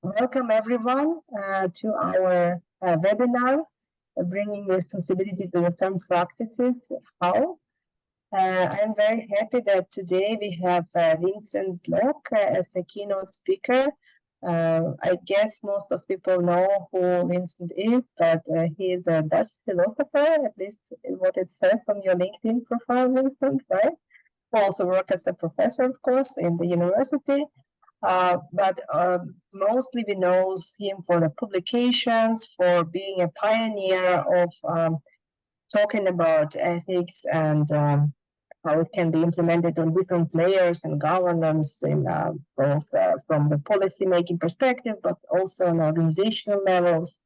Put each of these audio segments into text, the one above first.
Welcome everyone to our webinar, Bringing Responsibility to the Firm Practices, How? I'm very happy that today we have Vincent Block as a keynote speaker. I guess most of people know who Vincent is, but he is a Dutch philosopher, at least what it says on your LinkedIn profile, Vincent, right? Who also worked as a professor, of course, in the university. But mostly we know him for the publications, for being a pioneer of talking about ethics and how it can be implemented on different layers and governance in both from the policy making perspective, but also on organizational levels.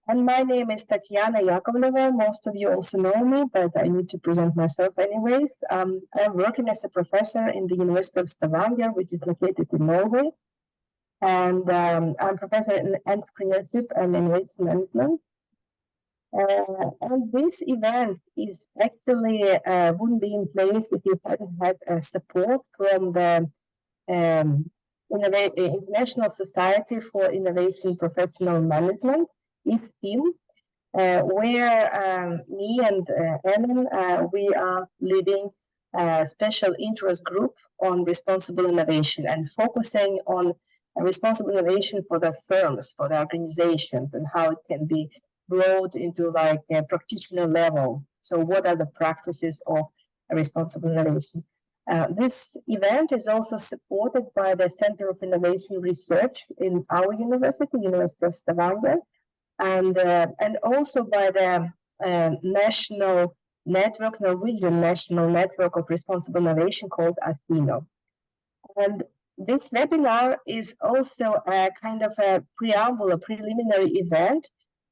And my name is Tatiana Yakovleva. Most of you also know me, but I need to present myself anyways. I'm working as a professor in the University of Stavanger, which is located in Norway. And I'm professor in entrepreneurship and innovation management. And this event is actually wouldn't be in place if you hadn't had support from the International Society for Innovation Professional Management, ISPIM, where me and Ellen, we are leading a special interest group on responsible innovation and focusing on responsible innovation for the firms, for the organizations, and how it can be brought into like a practitioner level. So what are the practices of responsible innovation? This event is also supported by the Center of Innovation Research in our university, University of Stavanger, and also by the national network, Norwegian National Network of Responsible Innovation called ISPIM. And this webinar is also a kind of a preamble, a preliminary event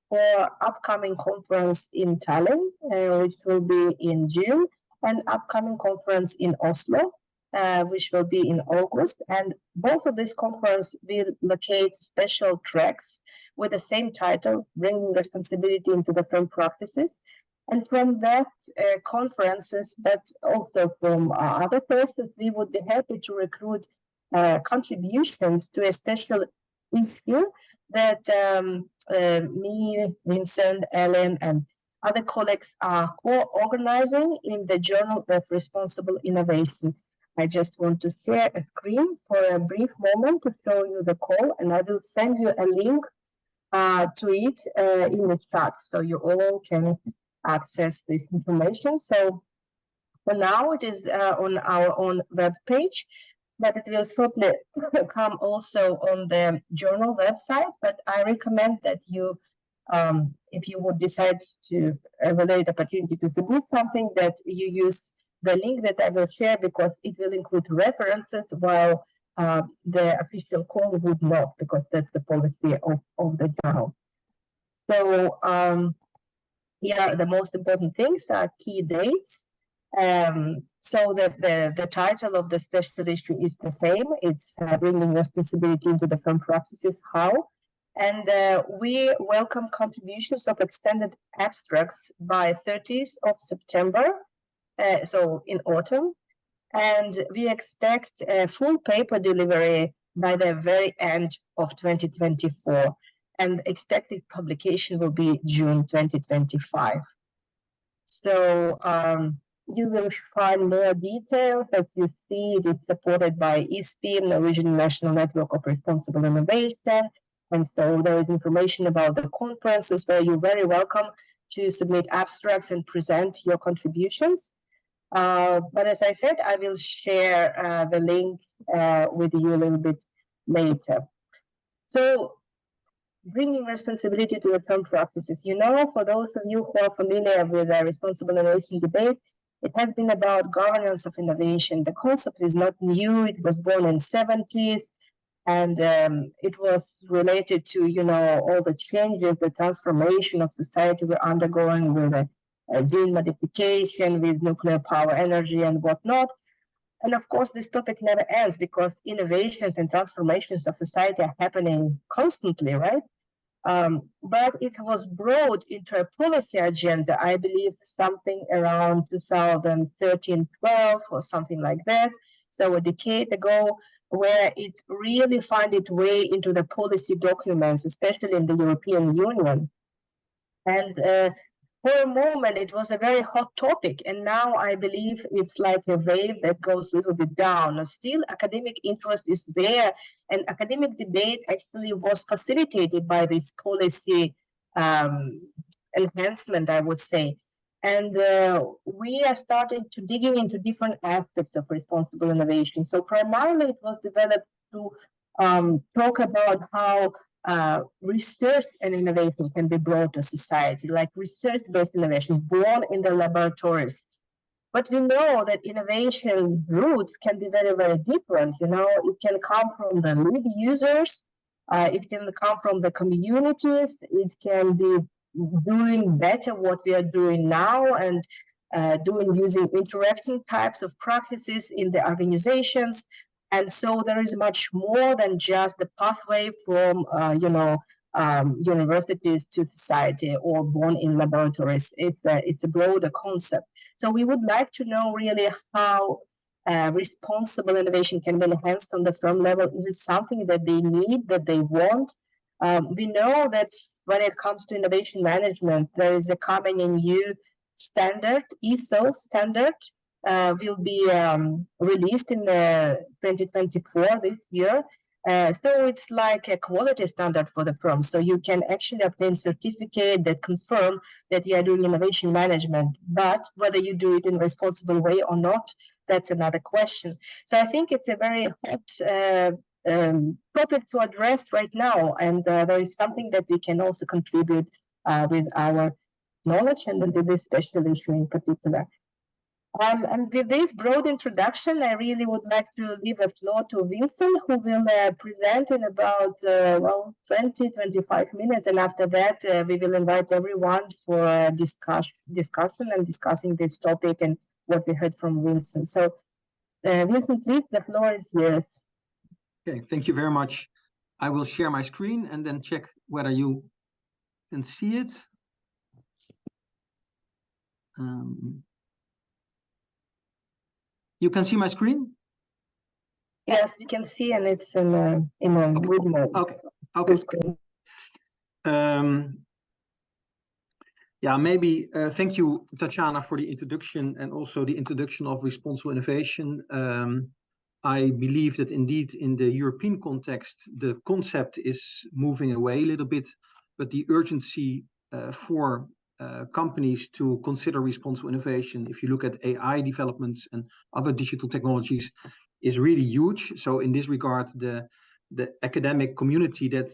for upcoming conference in Tallinn, which will be in June, and upcoming conference in Oslo, which will be in August. And both of these conferences will locate special tracks with the same title, Bringing Responsibility into the Firm Practices. And from that conferences, but also from other places, we would be happy to recruit contributions to a special issue that me, Vincent, Ellen, and other colleagues are co-organizing in the Journal of Responsible Innovation. I just want to share a screen for a brief moment to show you the call, and I will send you a link to it in the chat, so you all can access this information. So for now, it is on our own web page, but it will shortly come also on the journal website. But I recommend that you, if you would decide to evaluate the opportunity to submit something, that you use the link that I will share, because it will include references, while the official call would not, because that's the policy of the journal. So here, the most important things are key dates. So the title of the special issue is the same. It's Bringing Responsibility into the Firm Practices, How? And we welcome contributions of extended abstracts by 30th of September, so in autumn. And we expect a full paper delivery by the very end of 2024. And expected publication will be June 2025. So you will find more details. As you see, it's supported by ISPIM, the Norwegian National Network of Responsible Innovation. And so there is information about the conferences where you're very welcome to submit abstracts and present your contributions. But as I said, I will share the link with you a little bit later. So bringing responsibility to the firm practices. You know, for those of you who are familiar with the responsible innovation debate, it has been about governance of innovation. The concept is not new. It was born in the 70s, and it was related to, you know, all the changes, the transformation of society we're undergoing with gene modification, with nuclear power energy and whatnot. And of course, this topic never ends, because innovations and transformations of society are happening constantly, right? But it was brought into a policy agenda, I believe, something around 2013-12 or something like that. So a decade ago, where it really find its way into the policy documents, especially in the European Union. And for a moment, it was a very hot topic. And now I believe it's like a wave that goes a little bit down. Still, academic interest is there. And academic debate actually was facilitated by this policy enhancement, I would say. And we are starting to digging into different aspects of responsible innovation. So primarily it was developed to talk about how research and innovation can be brought to society, like research-based innovation born in the laboratories. But we know that innovation roots can be very, very different. You know, it can come from the lead users, it can come from the communities, it can be doing better what we are doing now and using interaction types of practices in the organizations. And so there is much more than just the pathway from, universities to society or born in laboratories. It's a broader concept. So we would like to know really how responsible innovation can be enhanced on the firm level. Is it something that they need, that they want? We know that when it comes to innovation management, there is a coming a new standard, ISO standard, will be released in 2024 this year. So it's like a quality standard for the firm. So you can actually obtain certificate that confirm that you are doing innovation management. But whether you do it in a responsible way or not, that's another question. So I think it's a very hot topic to address right now. And there is something that we can also contribute with our knowledge and with this special issue in particular. And with this broad introduction, I really would like to leave the floor to Vincent, who will present in about 20, 25 minutes. And after that, we will invite everyone for a discussion and discussing this topic and what we heard from Vincent. So Vincent, please, the floor is yours. Okay, thank you very much. I will share my screen and then check whether you can see it. You can see my screen? Yes, you can see, and it's in a good mode. Okay. Screen. Yeah, maybe thank you, Tatjana, for the introduction and also the introduction of responsible innovation. I believe that indeed in the European context, the concept is moving away a little bit, but the urgency for companies to consider responsible innovation, if you look at AI developments and other digital technologies, is really huge. So in this regard, the academic community that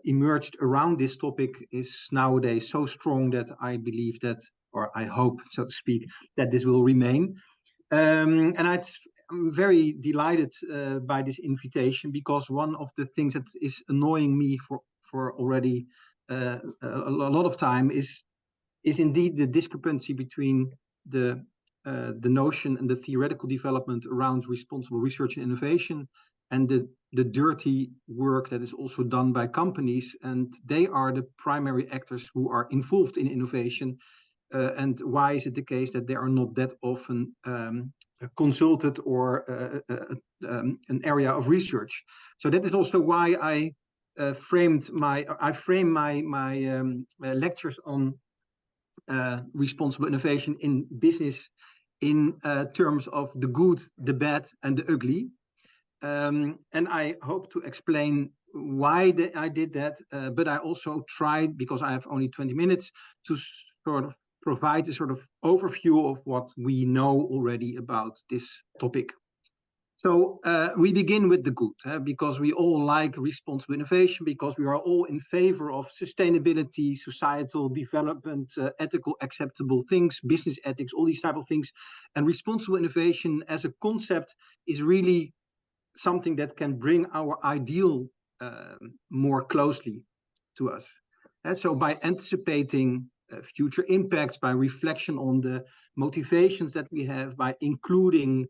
emerged around this topic is nowadays so strong that I believe that, or I hope, so to speak, that this will remain. And I'm very delighted by this invitation, because one of the things that is annoying me for already a lot of time is indeed the discrepancy between the notion and the theoretical development around responsible research and innovation and the dirty work that is also done by companies. And they are the primary actors who are involved in innovation. And why is it the case that they are not that often consulted or an area of research? So that is also why I frame my lectures on responsible innovation in business in terms of the good, the bad, and the ugly. And I hope to explain why I did that, but I also tried, because I have only 20 minutes, to sort of provide a sort of overview of what we know already about this topic. So we begin with the good, because we all like responsible innovation, because we are all in favor of sustainability, societal development, ethical, acceptable things, business ethics, all these type of things. And responsible innovation as a concept is really something that can bring our ideal more closely to us. And so by anticipating future impacts, by reflection on the motivations that we have, by including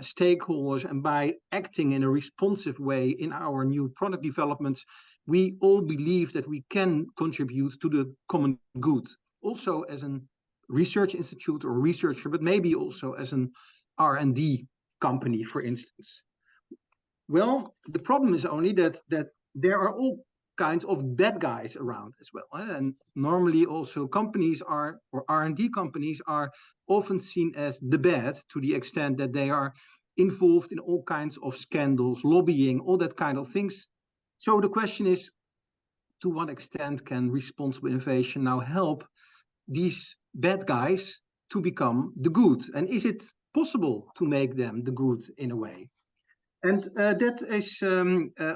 stakeholders, and by acting in a responsive way in our new product developments, we all believe that we can contribute to the common good, also as a research institute or researcher, but maybe also as an R&D company, for instance. Well, the problem is only that there are all kinds of bad guys around as well. And normally also companies are, or R&D companies are often seen as the bad, to the extent that they are involved in all kinds of scandals, lobbying, all that kind of things. So the question is, to what extent can responsible innovation now help these bad guys to become the good? And is it possible to make them the good in a way? And that is,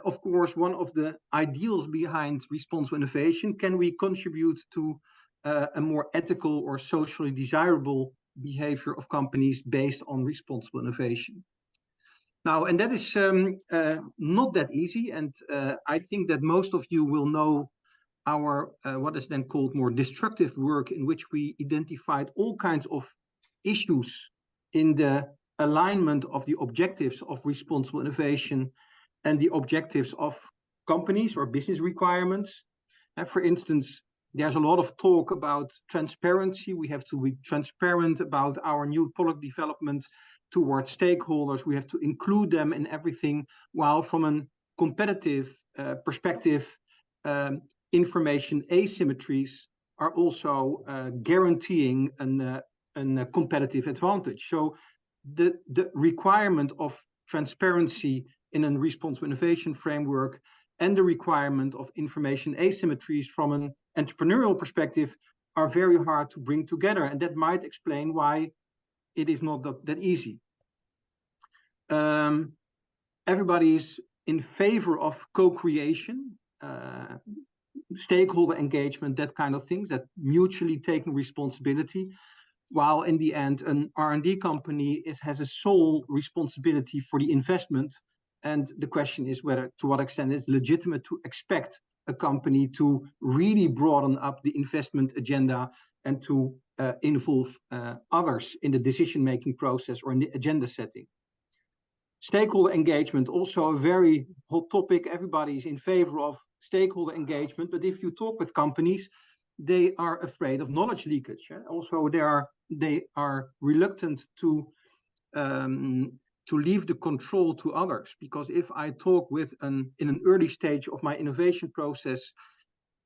of course, one of the ideals behind responsible innovation. Can we contribute to a more ethical or socially desirable behavior of companies based on responsible innovation? Now, and that is not that easy. And I think that most of you will know our what is then called more destructive work, in which we identified all kinds of issues in the alignment of the objectives of responsible innovation and the objectives of companies or business requirements. And for instance, there's a lot of talk about transparency. We have to be transparent about our new product development towards stakeholders. We have to include them in everything, while from a competitive perspective, information asymmetries are also guaranteeing a competitive advantage. So the requirement of transparency in a responsible innovation framework and the requirement of information asymmetries from an entrepreneurial perspective are very hard to bring together. And that might explain why it is not that easy. Everybody is in favor of co-creation, stakeholder engagement, that kind of things, that mutually taking responsibility, while in the end an R&D company has a sole responsibility for the investment. And the question is whether, to what extent it's legitimate to expect a company to really broaden up the investment agenda and to involve others in the decision-making process or in the agenda setting. Stakeholder engagement, also a very hot topic. Everybody is in favor of stakeholder engagement, but if you talk with companies, they are afraid of knowledge leakage. Also, they are reluctant to leave the control to others, because if I talk with in an early stage of my innovation process,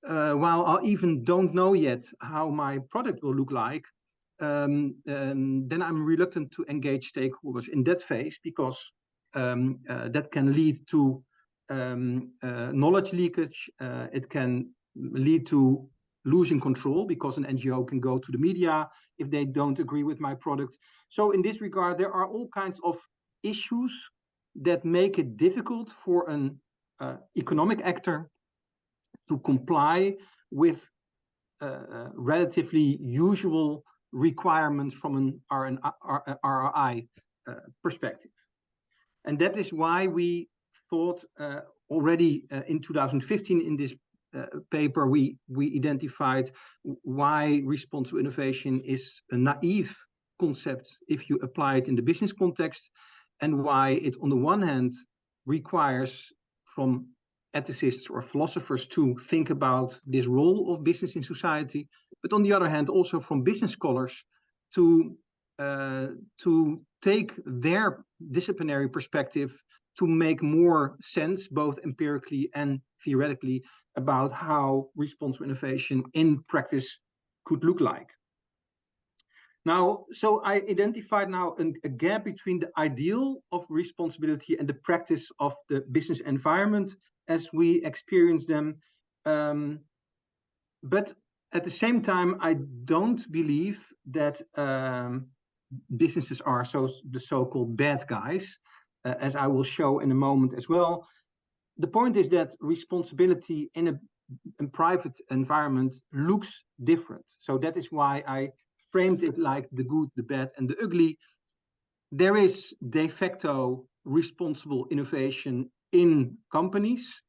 while I even don't know yet how my product will look like, then I'm reluctant to engage stakeholders in that phase, because that can lead to knowledge leakage. It can lead to losing control, because an NGO can go to the media if they don't agree with my product. So in this regard, there are all kinds of issues that make it difficult for an economic actor to comply with relatively usual requirements from an ROI perspective. And that is why we thought already in 2015 in this paper, we identified why responsible innovation is a naive concept if you apply it in the business context, and why it on the one hand requires from ethicists or philosophers to think about this role of business in society, but on the other hand also from business scholars to take their disciplinary perspective to make more sense, both empirically and theoretically, about how responsible innovation in practice could look like. Now, so I identified now a gap between the ideal of responsibility and the practice of the business environment as we experience them. But at the same time, I don't believe that businesses are the so-called bad guys, as I will show in a moment as well. The point is that responsibility in a private environment looks different. So that is why I framed it like the good, the bad, and the ugly. There is de facto responsible innovation in companies.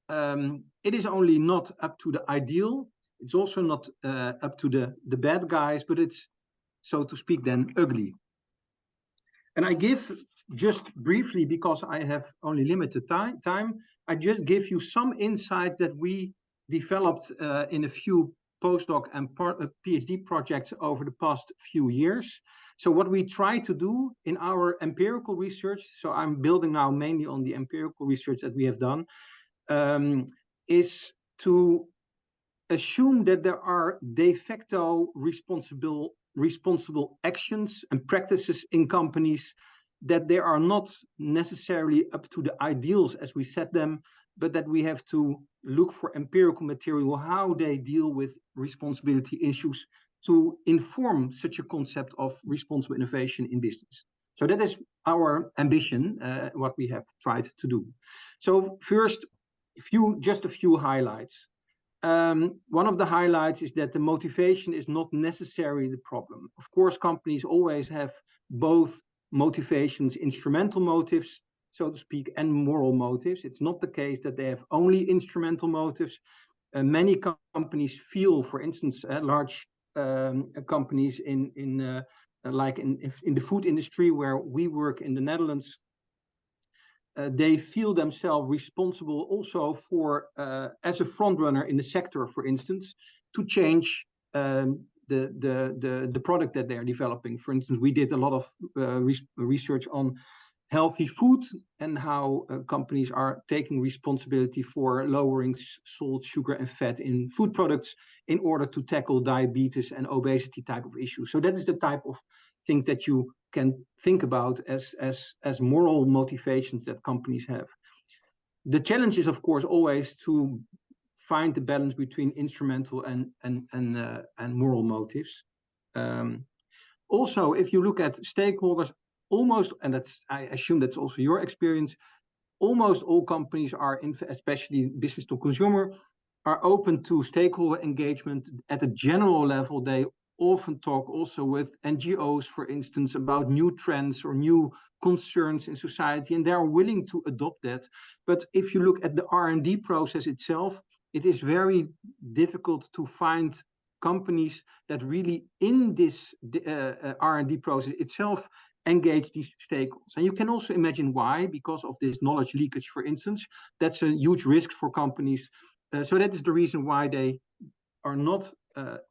It is only not up to the ideal. It's also not up to the bad guys, but it's, so to speak, then ugly. And I give just briefly, because I have only limited time, I just give you some insights that we developed in a few postdoc and PhD projects over the past few years. So what we try to do in our empirical research, so I'm building now mainly on the empirical research that we have done, is to assume that there are de facto responsible actions and practices in companies, that they are not necessarily up to the ideals as we set them, but that we have to look for empirical material, how they deal with responsibility issues to inform such a concept of responsible innovation in business. So that is our ambition, what we have tried to do. So first, just a few highlights. One of the highlights is that the motivation is not necessarily the problem. Of course, companies always have both motivations, instrumental motives, so to speak, and moral motives. It's not the case that they have only instrumental motives. Many companies feel, for instance, large companies like in the food industry where we work in the Netherlands, they feel themselves responsible also for, as a front runner in the sector, for instance, to change the product that they are developing. For instance, we did a lot of research on healthy food and how companies are taking responsibility for lowering salt, sugar, and fat in food products in order to tackle diabetes and obesity type of issues. So that is the type of things that you can think about as moral motivations that companies have. The challenge is, of course, always to find the balance between instrumental and moral motives. Also, if you look at stakeholders, almost, and I assume that's also your experience, almost all companies are, especially business to consumer, are open to stakeholder engagement at a general level. They often talk also with NGOs, for instance, about new trends or new concerns in society, and they are willing to adopt that. But if you look at the R&D process itself, it is very difficult to find companies that really in this R&D process itself engage these stakeholders. And you can also imagine why, because of this knowledge leakage, for instance. That's a huge risk for companies. So that is the reason why they are not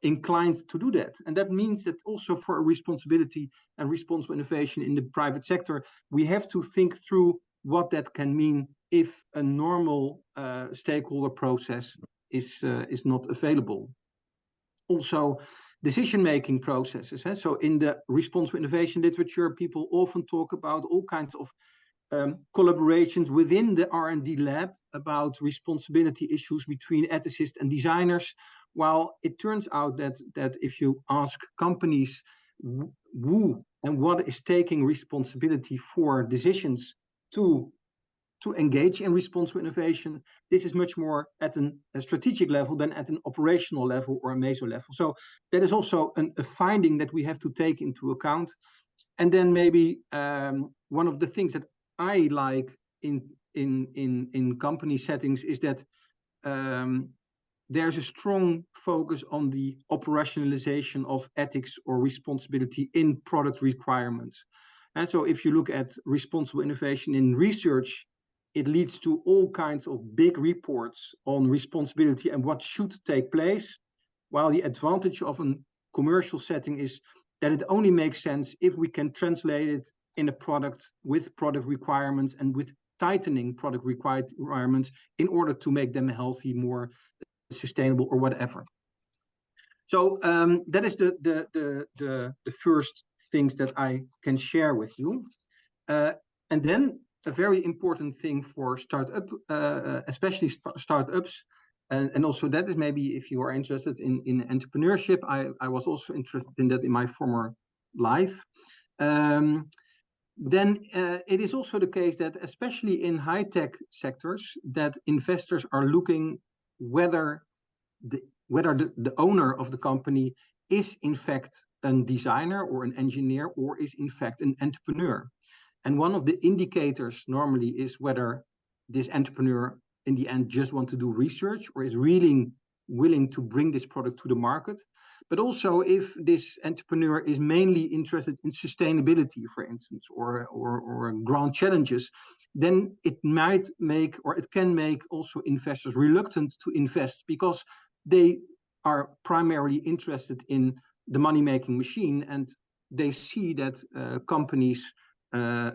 inclined to do that. And that means that also for responsibility and responsible innovation in the private sector, we have to think through what that can mean if a normal stakeholder process is not available. Also, decision-making processes. So in the responsible innovation literature, people often talk about all kinds of collaborations within the R&D lab about responsibility issues between ethicists and designers. While it turns out that if you ask companies who and what is taking responsibility for decisions to engage in responsible innovation, this is much more at a strategic level than at an operational level or a meso level. So that is also a finding that we have to take into account. And then maybe one of the things that I like in company settings is that there's a strong focus on the operationalization of ethics or responsibility in product requirements. And so if you look at responsible innovation in research, it leads to all kinds of big reports on responsibility and what should take place, while the advantage of a commercial setting is that it only makes sense if we can translate it in a product with product requirements and with tightening product requirements in order to make them healthy, more sustainable, or whatever. So that is the first things that I can share with you. And then a very important thing for especially startups, and also that is maybe if you are interested in entrepreneurship, I was also interested in that in my former life. Then it is also the case that especially in high-tech sectors, that investors are looking whether the owner of the company is in fact a designer or an engineer or is in fact an entrepreneur. And one of the indicators normally is whether this entrepreneur in the end just want to do research or is really willing to bring this product to the market. But also if this entrepreneur is mainly interested in sustainability, for instance, or grand challenges, then it might make, or it can make also investors reluctant to invest because they are primarily interested in the money-making machine. And they see that companies,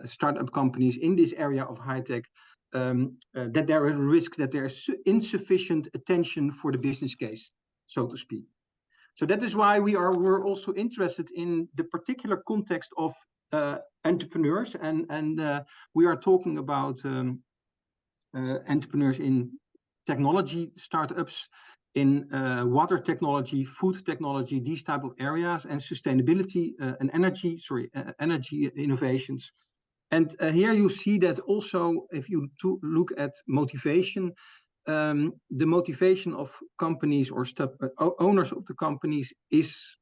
startup companies in this area of high tech, that there is a risk that there is insufficient attention for the business case, so to speak. So that is why we're also interested in the particular context of entrepreneurs, and we are talking about entrepreneurs in technology startups, in water technology, food technology, these type of areas, and sustainability and energy innovations. And here you see that also, if you look at motivation, the motivation of companies or owners of the companies is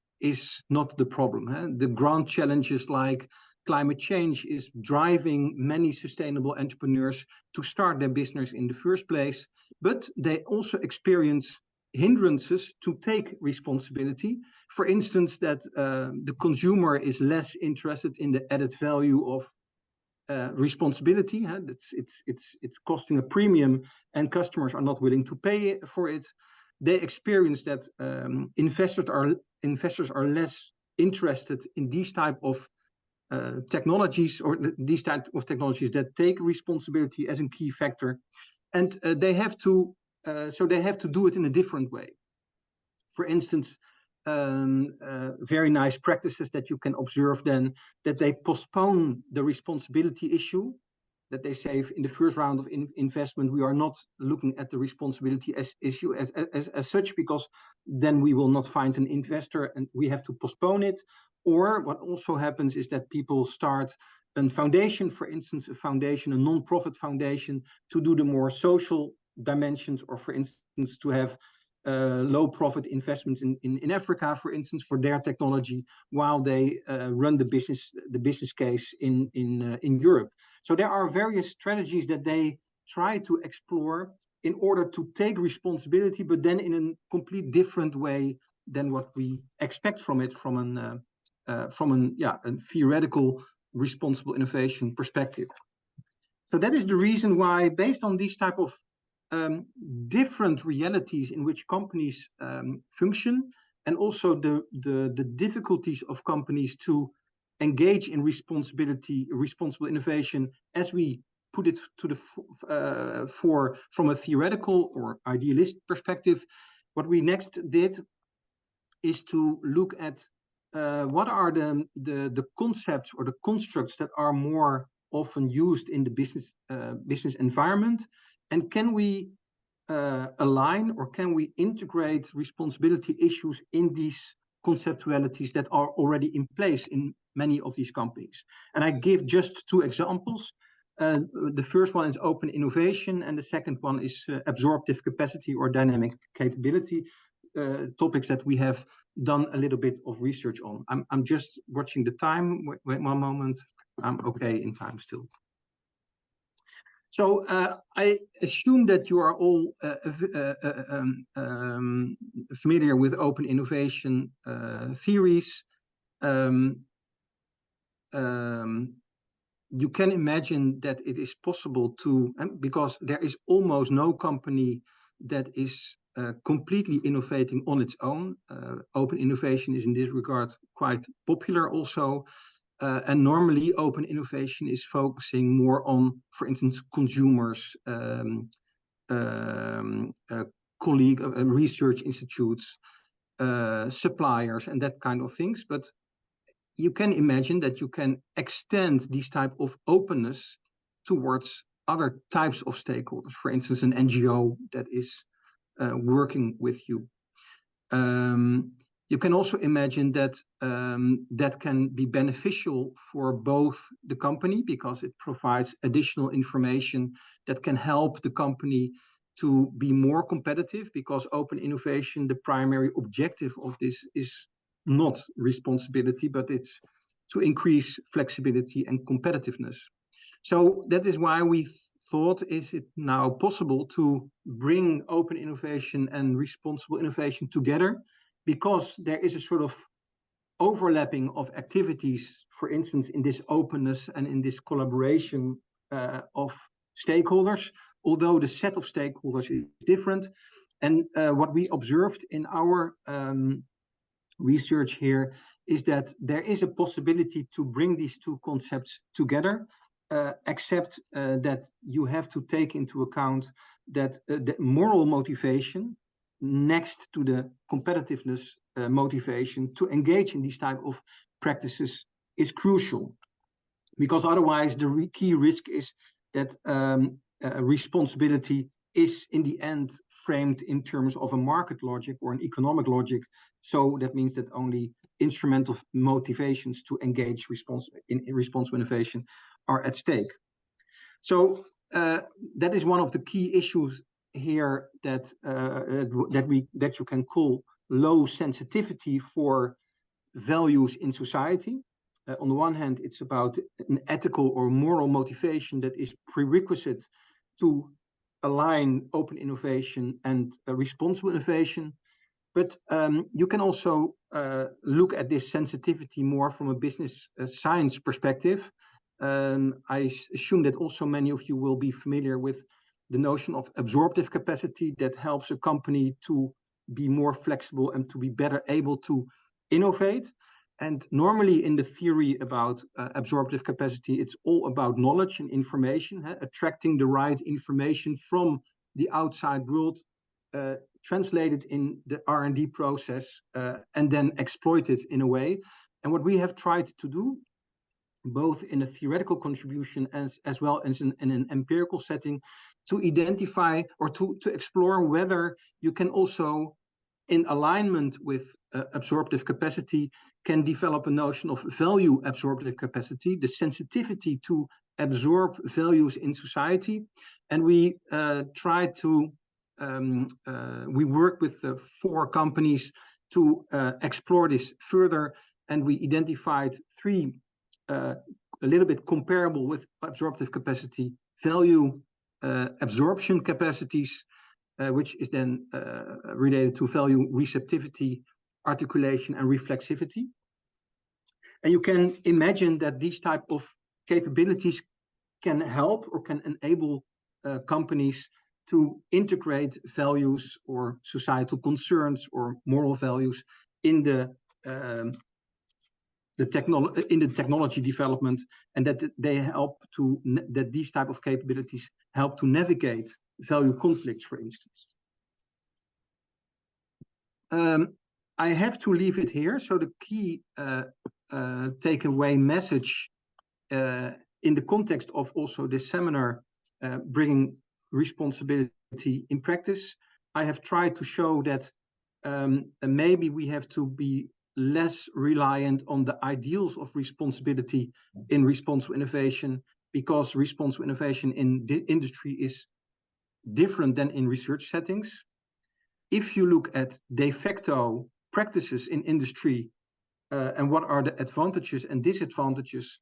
not the problem. The grand challenges like climate change is driving many sustainable entrepreneurs to start their business in the first place, but they also experience hindrances to take responsibility. For instance, that the consumer is less interested in the added value of responsibility. It's costing a premium, and customers are not willing to pay for it. They experience that investors are less interested in these type of technologies, or these type of technologies that take responsibility as a key factor, and they have to do it in a different way. For instance, very nice practices that you can observe then, that they postpone the responsibility issue, that they say in the first round of investment, we are not looking at the responsibility issue as such, because then we will not find an investor and we have to postpone it. Or what also happens is that people start a foundation, for instance, a non-profit foundation, to do the more social dimensions, or for instance, to have low profit investments in Africa, for instance, for their technology, while they run the business case in Europe. So there are various strategies that they try to explore in order to take responsibility, but then in a complete different way than what we expect from it, from a theoretical responsible innovation perspective. So that is the reason why, based on these type of different realities in which companies function, and also the difficulties of companies to engage in responsible innovation, as we put it to the from a theoretical or idealist perspective, what we next did is to look at what are the concepts or the constructs that are more often used in the business environment, and can we align, or can we integrate responsibility issues in these conceptualities that are already in place in many of these companies. And I give just two examples. The first one is open innovation, and the second one is absorptive capacity or dynamic capability, topics that we have done a little bit of research on. I'm just watching the time. Wait one moment. I'm okay in time still. So I assume that you are all familiar with open innovation theories. You can imagine that it is possible to, because there is almost no company that is completely innovating on its own. Open innovation is in this regard quite popular also. And normally open innovation is focusing more on, for instance, consumers, research institutes, suppliers, and that kind of things. But you can imagine that you can extend these type of openness towards other types of stakeholders, for instance, an NGO that is working with you. You can also imagine that that can be beneficial for both the company, because it provides additional information that can help the company to be more competitive, because open innovation, the primary objective of this is not responsibility, but it's to increase flexibility and competitiveness. So that is why we thought, is it now possible to bring open innovation and responsible innovation together? Because there is a sort of overlapping of activities, for instance, in this openness and in this collaboration of stakeholders, although the set of stakeholders is different. And what we observed in our research here is that there is a possibility to bring these two concepts together, except that you have to take into account that the moral motivation next to the competitiveness motivation to engage in these type of practices is crucial, because otherwise the key risk is that responsibility is in the end framed in terms of a market logic or an economic logic. So that means that only instrumental motivations to engage in responsible innovation are at stake. So that is one of the key issues here that you can call low sensitivity for values in society. On the one hand, it's about an ethical or moral motivation that is prerequisite to align open innovation and responsible innovation. But you can also look at this sensitivity more from a business science perspective. I assume that also many of you will be familiar with the notion of absorptive capacity that helps a company to be more flexible and to be better able to innovate. And normally in the theory about absorptive capacity, it's all about knowledge and information, attracting the right information from the outside world, translated in the R&D process, and then exploited in a way. And what we have tried to do, both in a theoretical contribution as well as in an empirical setting, to identify or to explore whether you can also, in alignment with absorptive capacity, can develop a notion of value absorptive capacity, the sensitivity to absorb values in society. And we we work with 4 companies to explore this further, and we identified 3 a little bit comparable with absorptive capacity value absorption capacities, which is then related to value receptivity, articulation, and reflexivity. And you can imagine that these type of capabilities can help or can enable companies to integrate values or societal concerns or moral values in the technology development, and that they help to that these type of capabilities help to navigate value conflicts, for instance. I have to leave it here. So the key takeaway message in the context of also this seminar, bringing responsibility in practice, I have tried to show that maybe we have to be less reliant on the ideals of responsibility in responsible innovation, because responsible innovation in the industry is different than in research settings. If you look at de facto practices in industry and what are the advantages and disadvantages,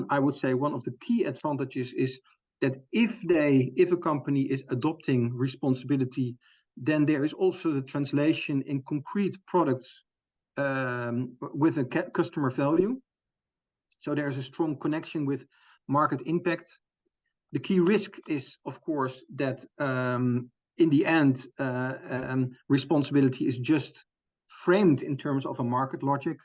I would say one of the key advantages is that if a company is adopting responsibility, then there is also the translation in concrete products with a customer value. So there's a strong connection with market impact. The key risk is, of course, that in the end, responsibility is just framed in terms of a market logic.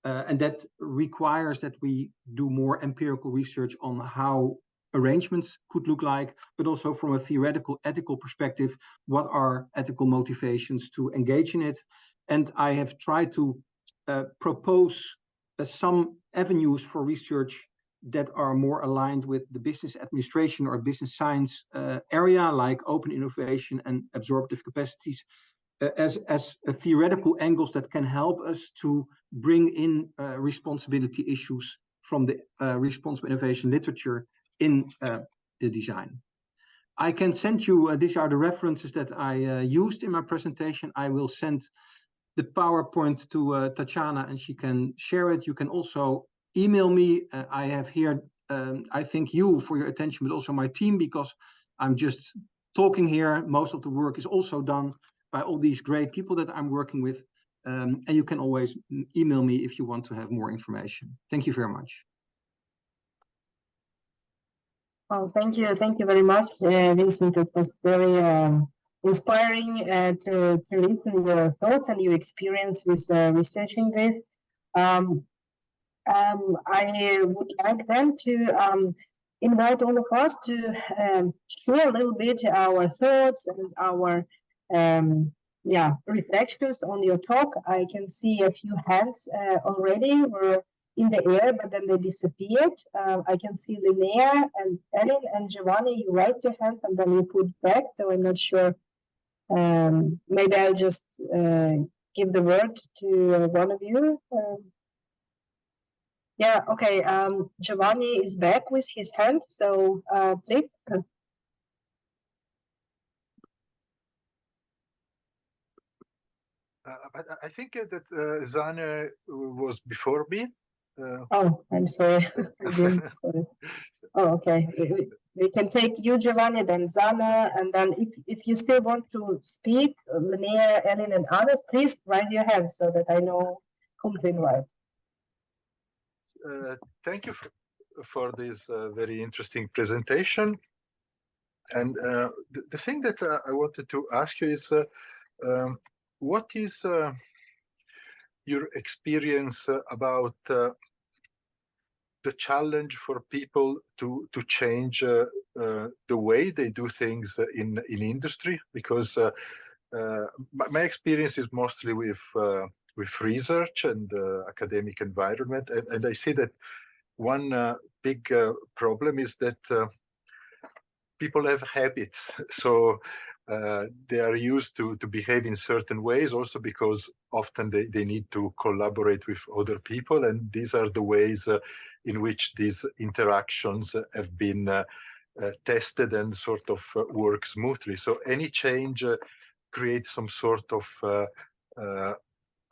And that requires that we do more empirical research on how arrangements could look like, but also from a theoretical, ethical perspective, what are ethical motivations to engage in it. And I have tried to propose some avenues for research that are more aligned with the business administration or business science area, like open innovation and absorptive capacities, as theoretical angles that can help us to bring in responsibility issues from the responsible innovation literature in the design. I can send you, these are the references that I used in my presentation. I will send the PowerPoint to Tatjana and she can share it. You can also email me. I have here, I thank you for your attention, but also my team, because I'm just talking here. Most of the work is also done by all these great people that I'm working with. And you can always email me if you want to have more information. Thank you very much. Well, thank you very much, Vincent. It was very inspiring to listen your thoughts and your experience with researching this. I would like then to invite all of us to share a little bit our thoughts and our reflections on your talk. I can see a few hands already were in the air, but then they disappeared. I can see Linnea and Ellen and Giovanni, you raise your hands and then you put back, so I'm not sure. Maybe I'll just give the word to one of you. Yeah, okay. Giovanni is back with his hand, so please. I think that Zane was before me. Oh, I'm sorry. Sorry. Oh, okay. We can take you, Giovanni, then Zana, and then if you still want to speak, Linnea, Ellen, and others, please raise your hands so that I know whom to invite. Thank you for this very interesting presentation. And the thing that I wanted to ask you is, what is your experience about the challenge for people to change the way they do things in industry? Because my experience is mostly with research and academic environment, and I see that one big problem is that people have habits, so they are used to behave in certain ways, also because often they need to collaborate with other people, and these are the ways in which these interactions have been tested and sort of work smoothly. So any change creates some sort of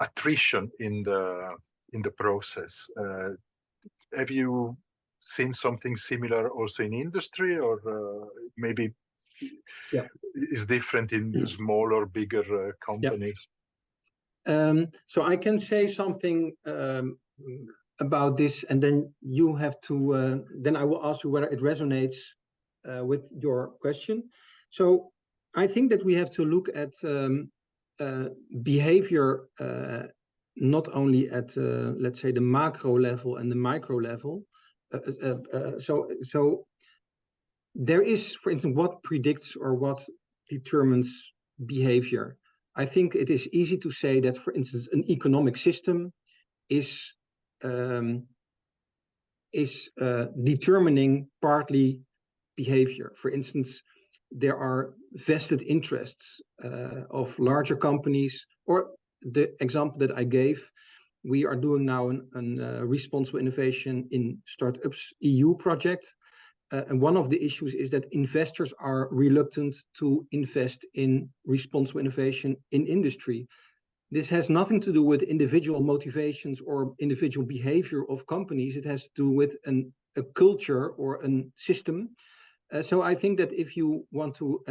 attrition in the process. Have you seen something similar also in industry, or maybe is different in small or bigger companies? So I can say something about this, and then you have to. Then I will ask you whether it resonates with your question. So I think that we have to look at behavior not only at let's say the macro level and the micro level. So there is, for instance, what predicts or what determines behavior. I think it is easy to say that, for instance, an economic system is determining partly behavior. For instance, there are vested interests of larger companies, or the example that I gave, we are doing now a responsible innovation in startups EU project. And one of the issues is that investors are reluctant to invest in responsible innovation in industry. This has nothing to do with individual motivations or individual behavior of companies. It has to do with a culture or a system. So I think that if you want to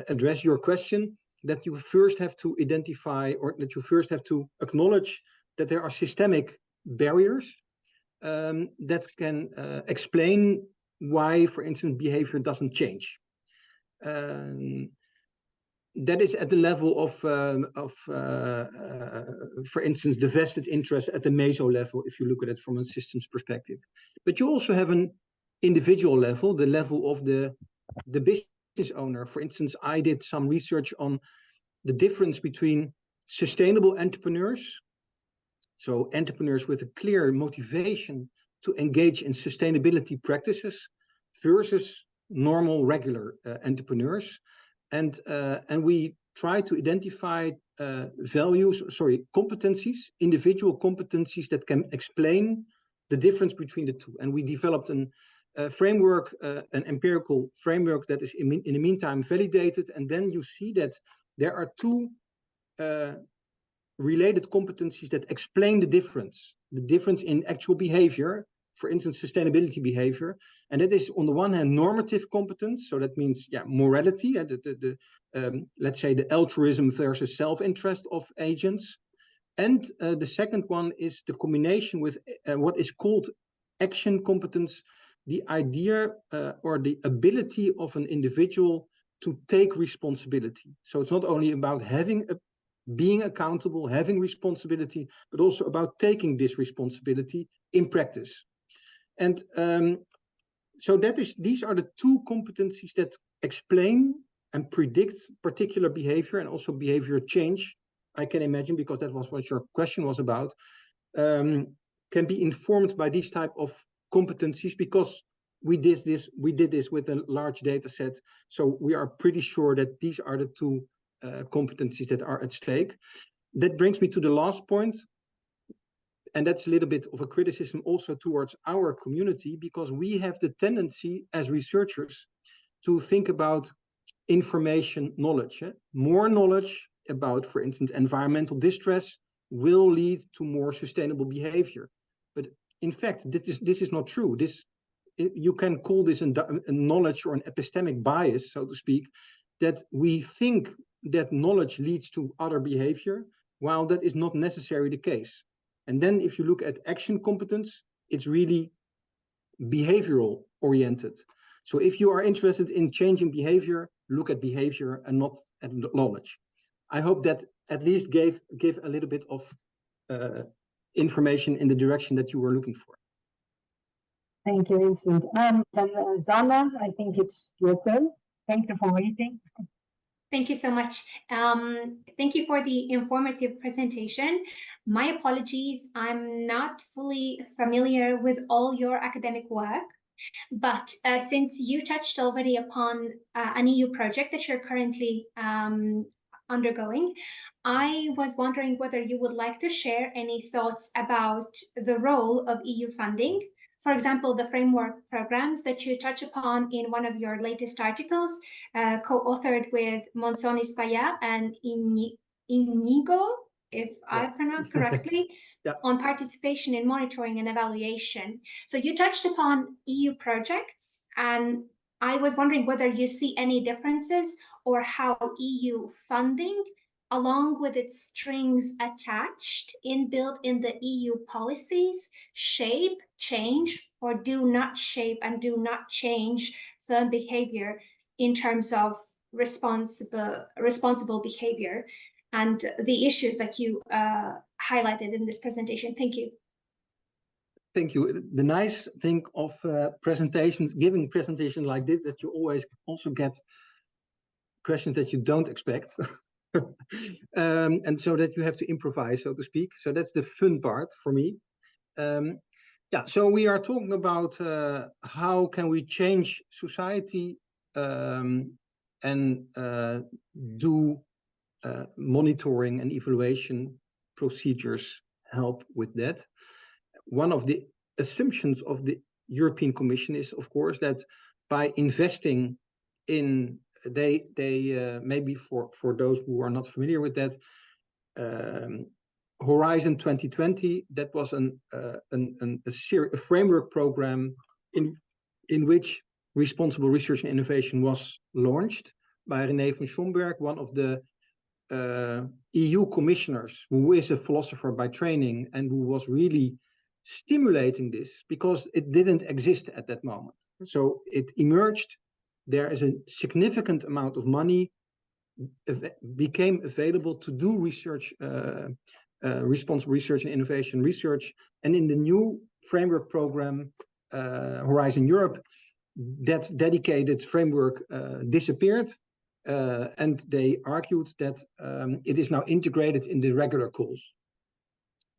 address your question, that you first have to identify, or that you first have to acknowledge that there are systemic barriers that can explain why, for instance, behavior doesn't change. That is at the level of for instance, the vested interest at the meso level, if you look at it from a systems perspective. But you also have an individual level, the level of the business owner. For instance, I did some research on the difference between sustainable entrepreneurs, so entrepreneurs with a clear motivation to engage in sustainability practices, versus normal, regular entrepreneurs. And we try to identify competencies, individual competencies that can explain the difference between the two. And we developed a framework, an empirical framework that is in the meantime validated. And then you see that there are two related competencies that explain the difference in actual behavior, for instance, sustainability behavior. And that is, on the one hand, normative competence. So that means, morality, let's say the altruism versus self-interest of agents. And the second one is the combination with what is called action competence, the idea or the ability of an individual to take responsibility. So it's not only about being accountable, having responsibility, but also about taking this responsibility in practice. And so these are the two competencies that explain and predict particular behavior and also behavior change, I can imagine, because that was what your question was about, can be informed by these type of competencies, because we did this with a large data set. So we are pretty sure that these are the two competencies that are at stake. That brings me to the last point, and that's a little bit of a criticism also towards our community, because we have the tendency as researchers to think about information knowledge. More knowledge about, for instance, environmental distress will lead to more sustainable behavior. But in fact, this is not true. You can call this a knowledge or an epistemic bias, so to speak, that we think that knowledge leads to other behavior, while that is not necessarily the case. And then if you look at action competence, it's really behavioral oriented. So if you are interested in changing behavior, look at behavior and not at knowledge. I hope that at least give a little bit of information in the direction that you were looking for. Thank you, Vincent. And Zana, I think it's your turn. Thank you for waiting. Thank you so much. Thank you for the informative presentation. My apologies, I'm not fully familiar with all your academic work, but since you touched already upon an EU project that you're currently undergoing, I was wondering whether you would like to share any thoughts about the role of EU funding. For example, the framework programs that you touch upon in one of your latest articles, co-authored with Monsonis Paya and Inigo, if I pronounce correctly, on participation in monitoring and evaluation. So you touched upon EU projects, and I was wondering whether you see any differences or how EU funding, along with its strings attached, inbuilt in the EU policies, shape, change, or do not shape and do not change firm behavior in terms of responsible behavior and the issues that you highlighted in this presentation. Thank you. Thank you. The nice thing of giving presentations like this, that you always also get questions that you don't expect. And so that you have to improvise, so to speak. So that's the fun part for me. So we are talking about how can we change society and do monitoring and evaluation procedures help with that. One of the assumptions of the European Commission is, of course, that by investing in maybe for those who are not familiar with that, Horizon 2020, that was a framework program in which responsible research and innovation was launched by René van Schomberg, one of the EU commissioners, who is a philosopher by training and who was really stimulating this because it didn't exist at that moment. So it emerged. There is a significant amount of money became available to do research, responsible research and innovation research. And in the new framework program, Horizon Europe, that dedicated framework disappeared. And they argued that it is now integrated in the regular calls.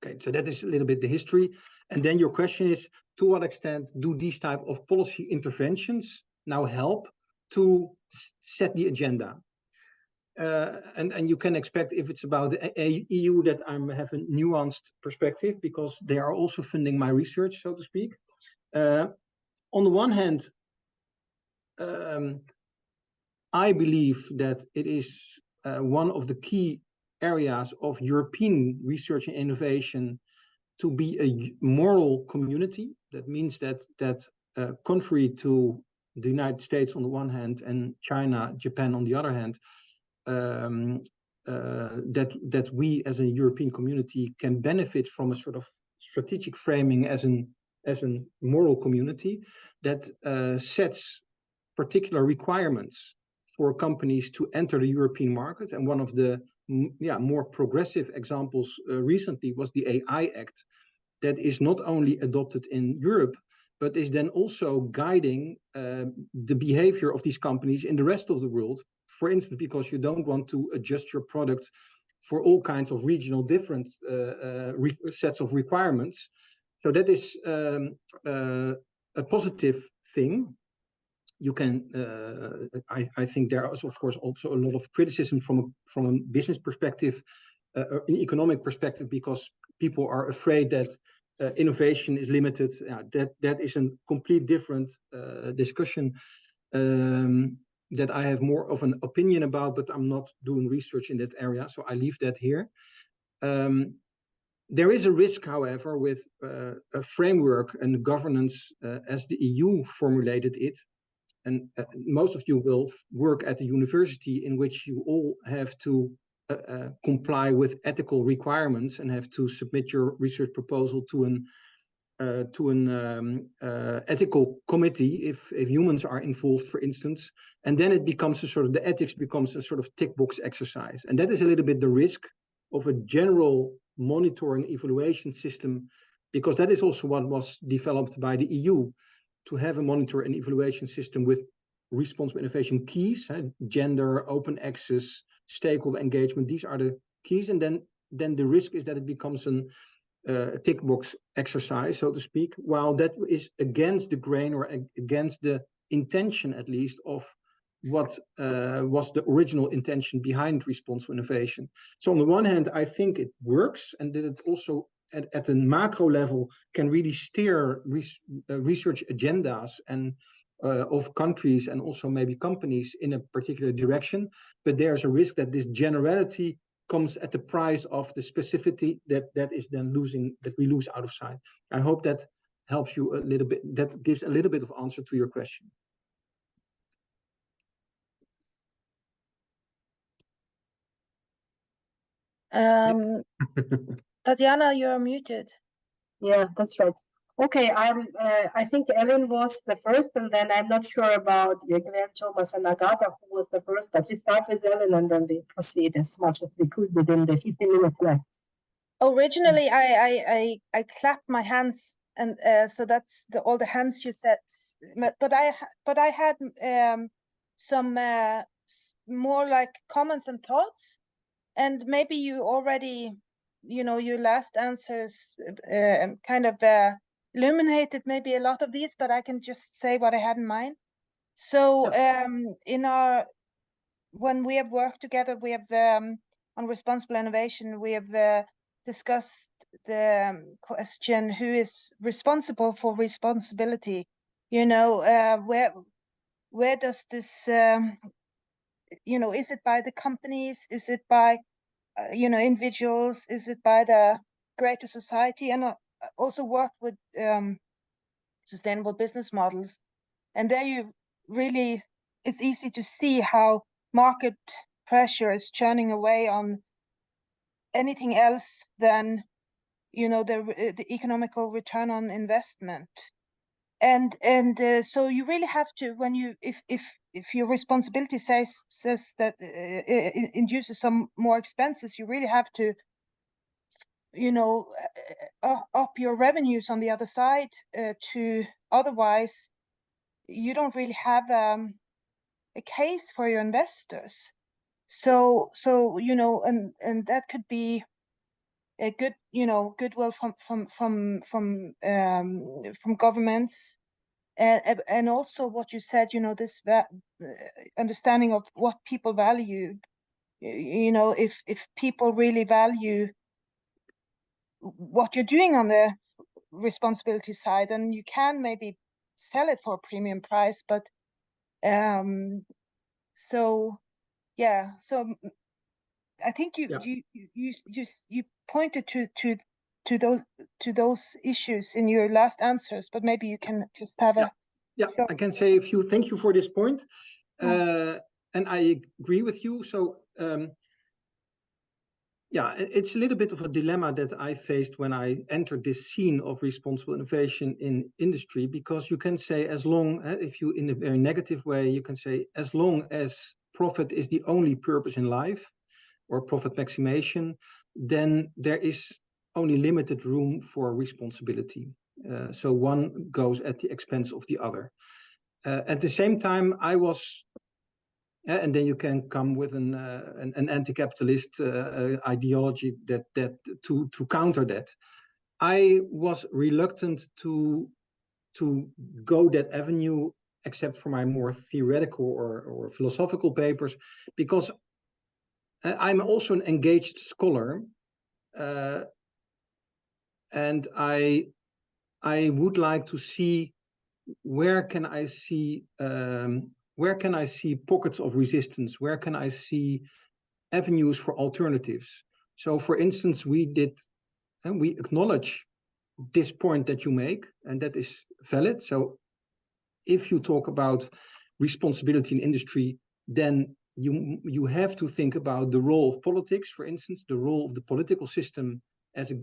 Okay, so that is a little bit the history. And then your question is, to what extent do these type of policy interventions now help to set the agenda? And you can expect, if it's about the EU, that I have a nuanced perspective, because they are also funding my research, so to speak. On the one hand, I believe that it is one of the key areas of European research and innovation to be a moral community. That means that contrary to the United States on the one hand and China, Japan on the other hand, that we as a European community can benefit from a sort of strategic framing as a moral community that sets particular requirements for companies to enter the European market. And one of the more progressive examples recently was the AI Act, that is not only adopted in Europe, but is then also guiding the behavior of these companies in the rest of the world. For instance, because you don't want to adjust your product for all kinds of regional different sets of requirements. So that is a positive thing. You can, I think there is of course also a lot of criticism from a business perspective, an economic perspective, because people are afraid that innovation is limited. That is a complete different discussion that I have more of an opinion about, but I'm not doing research in that area, so I leave that here. There is a risk, however, with a framework and governance as the EU formulated it. And most of you will work at a university in which you all have to comply with ethical requirements and have to submit your research proposal to an ethical committee if humans are involved, for instance. And then it becomes a sort of, the ethics becomes a sort of tick box exercise. And that is a little bit the risk of a general monitoring evaluation system, because that is also what was developed by the EU, to have a monitor and evaluation system with responsible innovation keys, gender, open access, stakeholder engagement. These are the keys. And then the risk is that it becomes a tick box exercise, so to speak, while that is against the grain or against the intention, at least, of what was the original intention behind responsible innovation. So on the one hand, I think it works, and that it also at a macro level can really steer research agendas and of countries and also maybe companies in a particular direction. But there's a risk that this generality comes at the price of the specificity that is then that we lose out of sight. I hope that helps you a little bit, that gives a little bit of answer to your question. Tatiana, you're muted. Yeah, that's right. Okay, I think Ellen was the first, and then I'm not sure about Gwen, Thomas, and Agatha, who was the first, but we start with Ellen and then we proceed as much as we could within the 15 minutes left. Originally, I clapped my hands, and so that's all the hands you said. But I had some more like comments and thoughts, and maybe you already, your last answers kind of illuminated maybe a lot of these, but I can just say what I had in mind. So when we have worked together, we have on responsible innovation, we have discussed the question, who is responsible for responsibility? Where does this, is it by the companies? Is it by, individuals? Is it by the greater society? And also work with sustainable business models. And there you really, it's easy to see how market pressure is churning away on anything else than, the economical return on investment. And so you really have to, when you, if your responsibility says that induces some more expenses, you really have to, up your revenues on the other side, to otherwise you don't really have a case for your investors. So and that could be a good, goodwill from governments, and also what you said, this understanding of what people value. If people really value what you're doing on the responsibility side, and you can maybe sell it for a premium price, but so I think you pointed to those issues in your last answers, but maybe you can just have I can say a few. Thank you for this point, and I agree with you. So it's a little bit of a dilemma that I faced when I entered this scene of responsible innovation in industry, because you can say, as long, if you, in a very negative way, you can say, as long as profit is the only purpose in life, or profit maximization, then there is only limited room for responsibility. So one goes at the expense of the other. At the same time, I was, and then you can come with an anti-capitalist ideology that to counter that. I was reluctant to go that avenue, except for my more theoretical or philosophical papers, because I'm also an engaged scholar, and I would like to see where can I see pockets of resistance, where can I see avenues for alternatives. So, for instance, we acknowledge this point that you make, and that is valid. So, if you talk about responsibility in industry, then you have to think about the role of politics, for instance, the role of the political system as a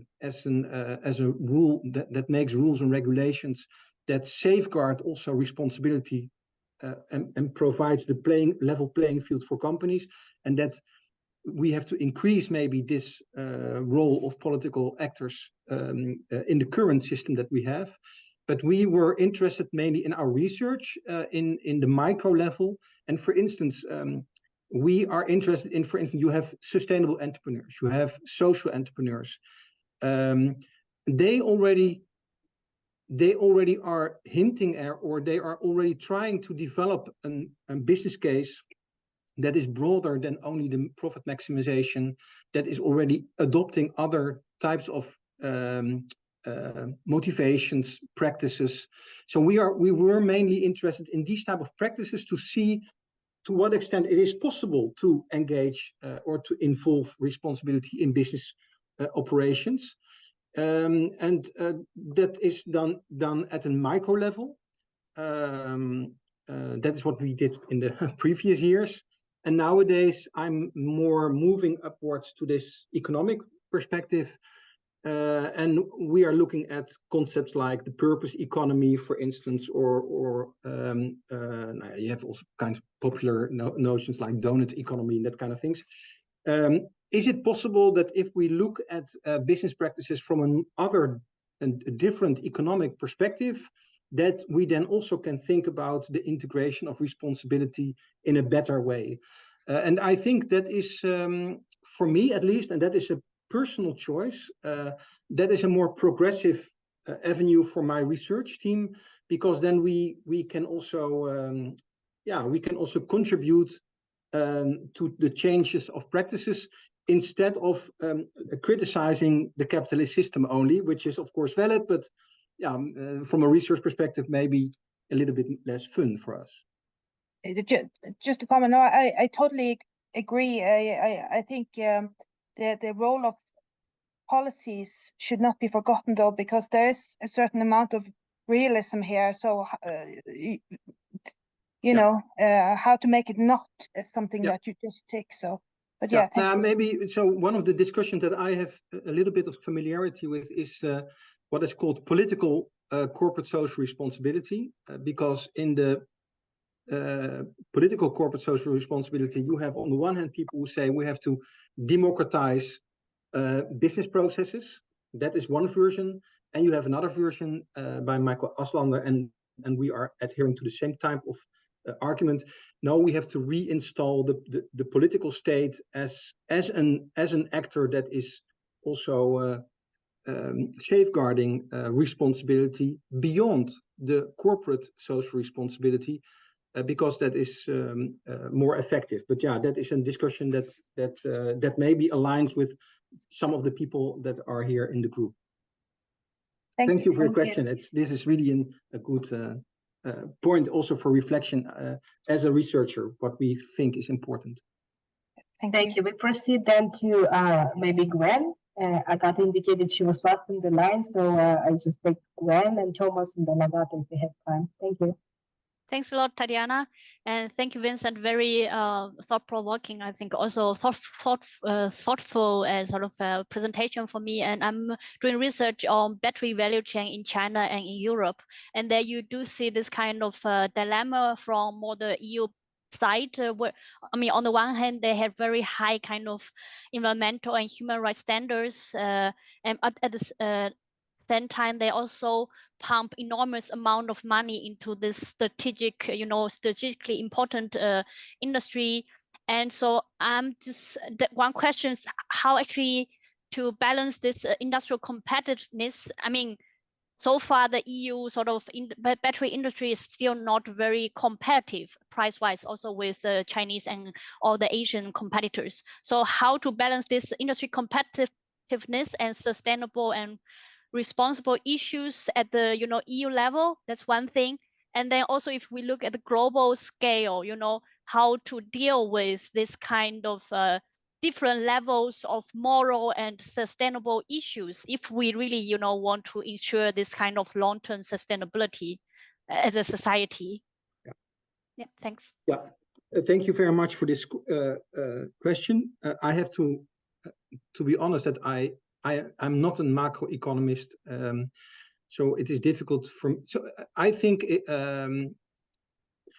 rule that makes rules and regulations that safeguard also responsibility and provides the level playing field for companies, and that we have to increase maybe this role of political actors in the current system that we have. But we were interested mainly in our research in the micro level. And for instance, we are interested in, for instance, you have sustainable entrepreneurs, you have social entrepreneurs. They already are hinting at, or they are already trying to develop a business case that is broader than only the profit maximization, that is already adopting other types of motivations, practices. So we were mainly interested in these type of practices to see to what extent it is possible to engage or to involve responsibility in business operations. And that is done at a micro level. That is what we did in the previous years. And nowadays, I'm more moving upwards to this economic perspective. And we are looking at concepts like the purpose economy, for instance, or you have also kind of popular notions like donut economy and that kind of things. Is it possible that if we look at business practices from a different economic perspective, that we then also can think about the integration of responsibility in a better way? And I think that is, for me at least, and that is a personal choice, that is a more progressive avenue for my research team, because then we can also contribute to the changes of practices instead of criticizing the capitalist system only, which is of course valid, but from a research perspective, maybe a little bit less fun for us. Just to comment, no, I totally agree. I think the role of policies should not be forgotten, though, because there is a certain amount of realism here. So, you know, how to make it not something that you just tick. So, but maybe so. One of the discussions that I have a little bit of familiarity with is what is called political corporate social responsibility, because in the political corporate social responsibility, you have on the one hand people who say we have to democratize business processes. That is one version, and you have another version by Michael Aslander, and we are adhering to the same type of argument. No, we have to reinstall the political state as an actor that is also safeguarding responsibility beyond the corporate social responsibility, because that is more effective. But that is a discussion that maybe aligns with some of the people that are here in the group. Thank you for your question. This is really a good point also for reflection as a researcher, what we think is important. Thank you. We proceed then to maybe Gwen. Agatha indicated she was last in the line, so I just take Gwen and Thomas and then Agatha if we have time. Thank you. Thanks a lot, Tatiana, and thank you, Vincent. Very thought-provoking, I think, also thoughtful sort of presentation for me. And I'm doing research on battery value chain in China and in Europe, and there you do see this kind of dilemma from more the EU side, where, I mean, on the one hand, they have very high kind of environmental and human rights standards, and at the same time, they also pump enormous amount of money into this strategic, strategically important industry. And so one question is how actually to balance this industrial competitiveness. I mean, so far the EU sort of battery industry is still not very competitive price-wise, also with the Chinese and all the Asian competitors. So how to balance this industry competitiveness and sustainable and responsible issues at the EU level, that's one thing. And then also if we look at the global scale, how to deal with this kind of different levels of moral and sustainable issues if we really want to ensure this kind of long-term sustainability as a society. Yeah, thanks. Yeah, thank you very much for this question. I have to be honest that I'm not a macroeconomist, so it is difficult for me. So I think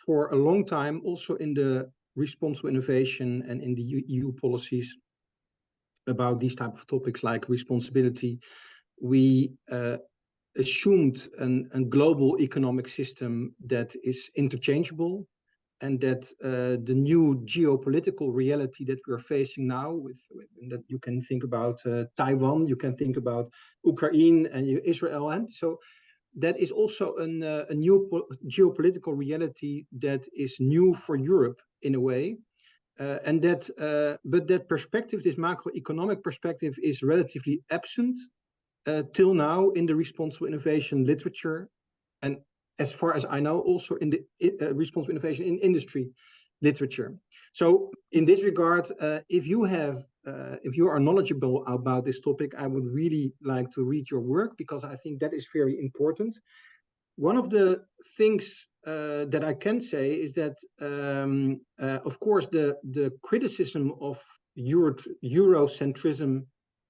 for a long time, also in the responsible innovation and in the EU policies about these type of topics like responsibility, we assumed a global economic system that is interchangeable, and that the new geopolitical reality that we're facing now, that you can think about Taiwan, you can think about Ukraine and Israel, and so that is also a new geopolitical reality that is new for Europe in a way, and that but that perspective, this macroeconomic perspective, is relatively absent till now in the responsible innovation literature, and as far as I know, also in the responsible innovation in industry literature. So in this regard, if you are knowledgeable about this topic, I would really like to read your work, because I think that is very important. One of the things that I can say is that, of course, the criticism of Eurocentrism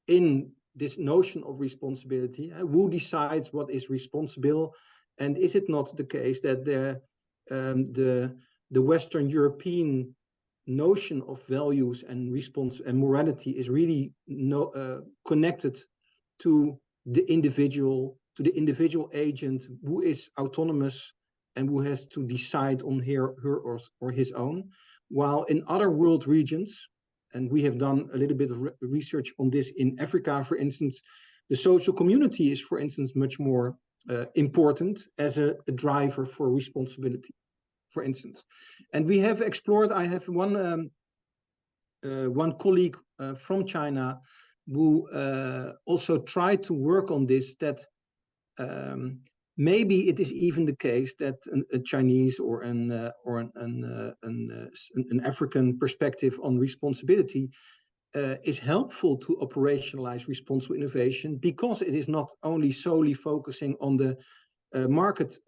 in this notion of responsibility, who decides what is responsible, and is it not the case that the Western European notion of values and morality is really connected to the individual agent who is autonomous and who has to decide on her or his own, while in other world regions, and we have done a little bit of research on this in Africa, for instance, the social community is, for instance, much more important as a driver for responsibility, for instance. And we have explored, I have one colleague from China who also tried to work on this, that maybe it is even the case that a Chinese or an African perspective on responsibility is helpful to operationalize responsible innovation, because it is not only solely focusing on the market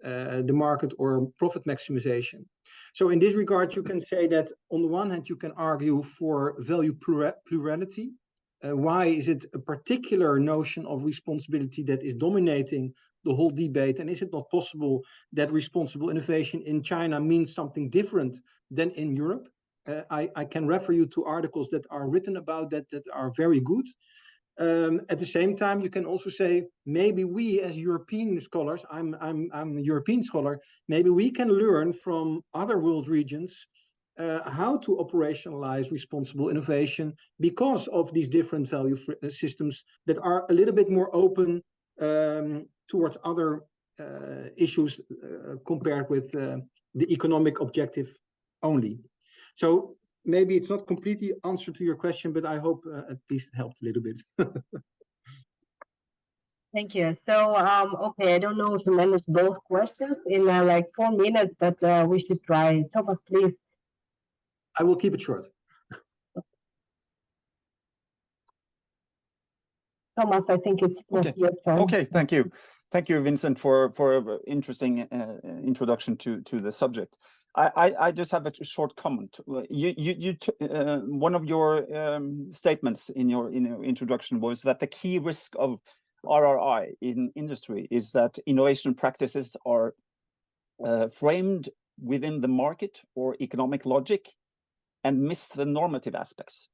or profit maximization. So in this regard, you can say that on the one hand, you can argue for value plurality. Why is it a particular notion of responsibility that is dominating the whole debate? And is it not possible that responsible innovation in China means something different than in Europe? I can refer you to articles that are written about that are very good. At the same time, you can also say, maybe we as European scholars, I'm a European scholar, maybe we can learn from other world regions how to operationalize responsible innovation, because of these different value systems that are a little bit more open towards other issues compared with the economic objective only. So maybe it's not completely answer to your question, but I hope at least it helped a little bit. Thank you. So, okay, I don't know if you managed both questions in like 4 minutes, but we should try. Thomas, please. I will keep it short. Thomas, I think it's your turn. Okay, thank you. Thank you, Vincent, for an interesting introduction to the subject. I just have a short comment. One of your statements in your introduction was that the key risk of RRI in industry is that innovation practices are framed within the market or economic logic and miss the normative aspects.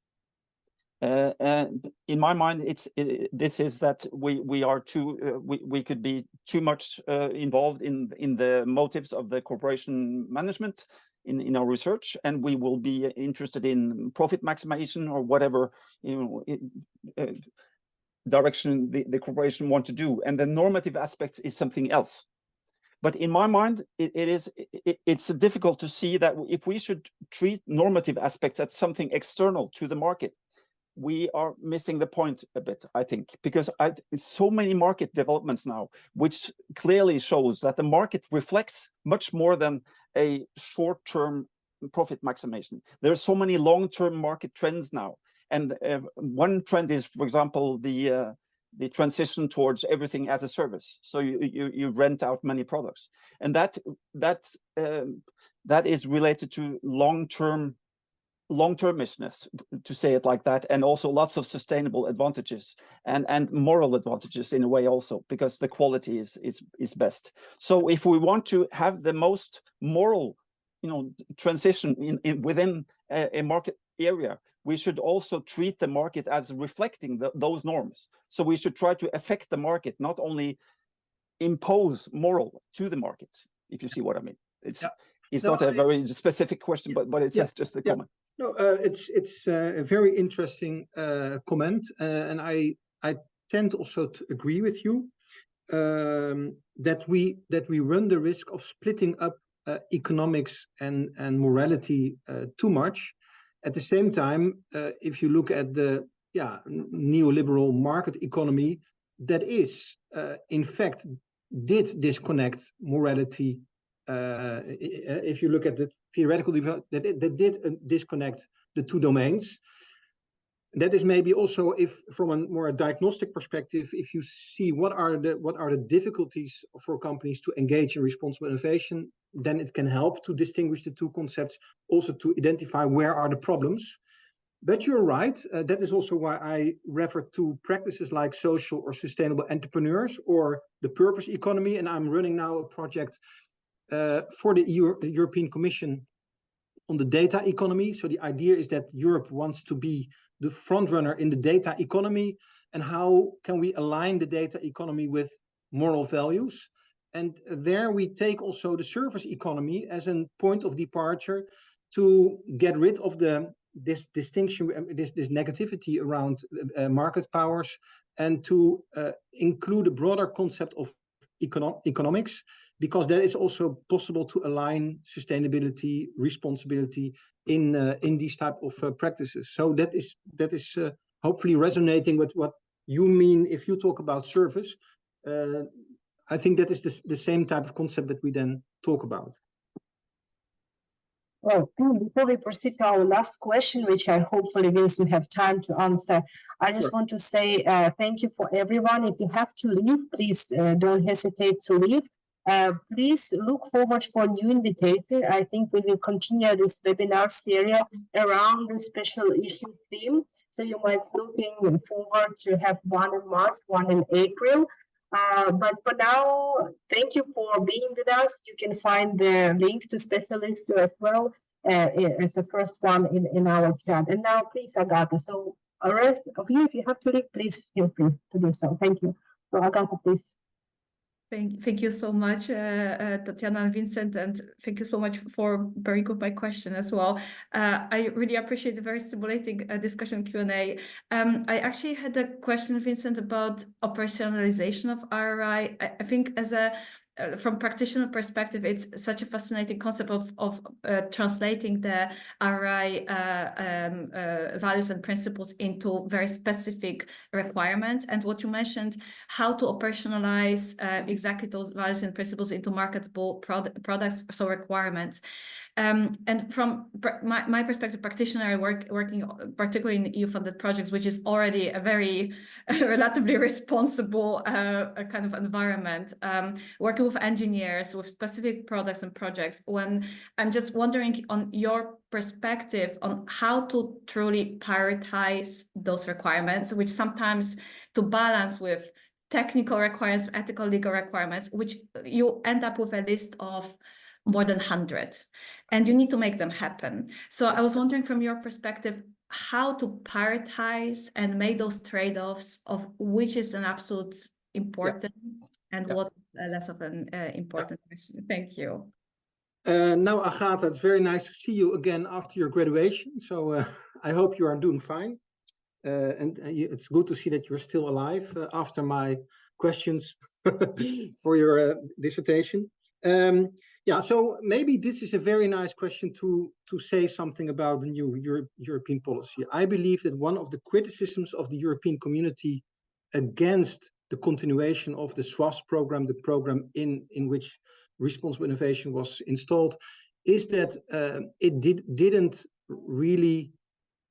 And in my mind, this is that we are too we could be too much involved in the motives of the corporation management in our research, and we will be interested in profit maximization or whatever direction the corporation want to do, and the normative aspects is something else. But in my mind, it's difficult to see that if we should treat normative aspects as something external to the market, we are missing the point a bit, I think, because so many market developments now, which clearly shows that the market reflects much more than a short-term profit maximization. There are so many long-term market trends now. And one trend is, for example, the transition towards everything as a service. So you rent out many products. And that is related to long-termishness, to say it like that, and also lots of sustainable advantages and moral advantages in a way also, because the quality is best. So if we want to have the most moral, transition within a market area, we should also treat the market as reflecting those norms. So we should try to affect the market, not only impose moral to the market, if you see what I mean. It's not a very specific question, but it's just a comment. No, it's a very interesting comment, and I tend also to agree with you that we run the risk of splitting up economics and morality too much. At the same time, if you look at the neoliberal market economy, that is in fact did disconnect morality. If you look at the theoretical development, that did disconnect the two domains. That is maybe also, if from a more diagnostic perspective, if you see what are the difficulties for companies to engage in responsible innovation, then it can help to distinguish the two concepts, also to identify where are the problems. But you're right. That is also why I refer to practices like social or sustainable entrepreneurs or the purpose economy. And I'm running now a project for the European Commission on the data economy. So the idea is that Europe wants to be the front runner in the data economy, and how can we align the data economy with moral values? And there we take also the service economy as a point of departure to get rid of this distinction, this negativity around market powers, and to include a broader concept of economics, because that is also possible to align sustainability, responsibility in these type of practices. So that is hopefully resonating with what you mean if you talk about service. I think that is the same type of concept that we then talk about. Well, before we proceed to our last question, which I hopefully Vincent have time to answer, I just want to say thank you for everyone. If you have to leave, please don't hesitate to leave. Please look forward for a new invitation. I think we will continue this webinar series around the special issue theme. So you might be looking forward to have one in March, one in April. But for now, thank you for being with us. You can find the link to special issue as well as the first one in our chat. And now, please, Agatha. So, the rest of you, if you have to leave, please feel free to do so. Thank you. So, Agatha, please. Thank you so much, Tatiana and Vincent, and thank you so much for very good my question as well. I really appreciate the very stimulating discussion Q&A. I actually had a question, Vincent, about operationalization of RRI. I think as from practitioner perspective, it's such a fascinating concept of translating the RI values and principles into very specific requirements. And what you mentioned, how to operationalize exactly those values and principles into marketable products, so requirements. And from my perspective, practitioner working particularly in EU-funded projects, which is already a very relatively responsible kind of environment, working with engineers with specific products and projects. When I'm just wondering on your perspective on how to truly prioritize those requirements, which sometimes to balance with technical requirements, ethical, legal requirements, which you end up with a list of more than 100, and you need to make them happen. So I was wondering from your perspective, how to prioritize and make those trade-offs of which is an absolute important and what less of an important question. Thank you. Now, Agatha, it's very nice to see you again after your graduation. So I hope you are doing fine. And it's good to see that you're still alive after my questions for your dissertation. Yeah, so maybe this is a very nice question to say something about the new European policy. I believe that one of the criticisms of the European community against the continuation of the SWAS program, the program in which responsible innovation was installed, is that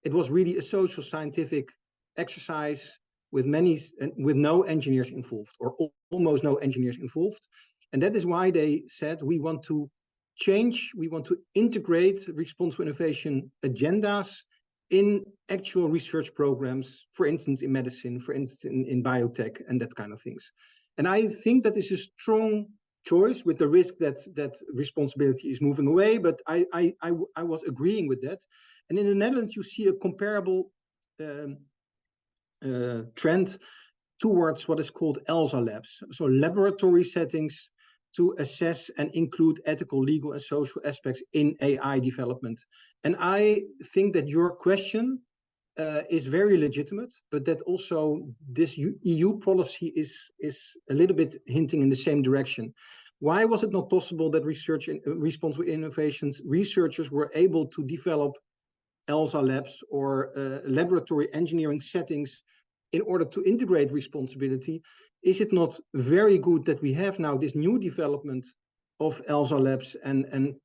it was really a social scientific exercise with no engineers involved, or almost no engineers involved. And that is why they said, we want to integrate responsible innovation agendas in actual research programs, for instance, in medicine, for instance, in biotech and that kind of things. And I think that is a strong choice, with the risk that responsibility is moving away, but I was agreeing with that. And in the Netherlands, you see a comparable trend towards what is called ELSA labs, so laboratory settings to assess and include ethical, legal, and social aspects in AI development. And I think that your question is very legitimate, but that also this EU policy is a little bit hinting in the same direction. Why was it not possible that research in responsible innovations researchers were able to develop ELSA labs or laboratory engineering settings in order to integrate responsibility? Is it not very good that we have now this new development of ELSA labs and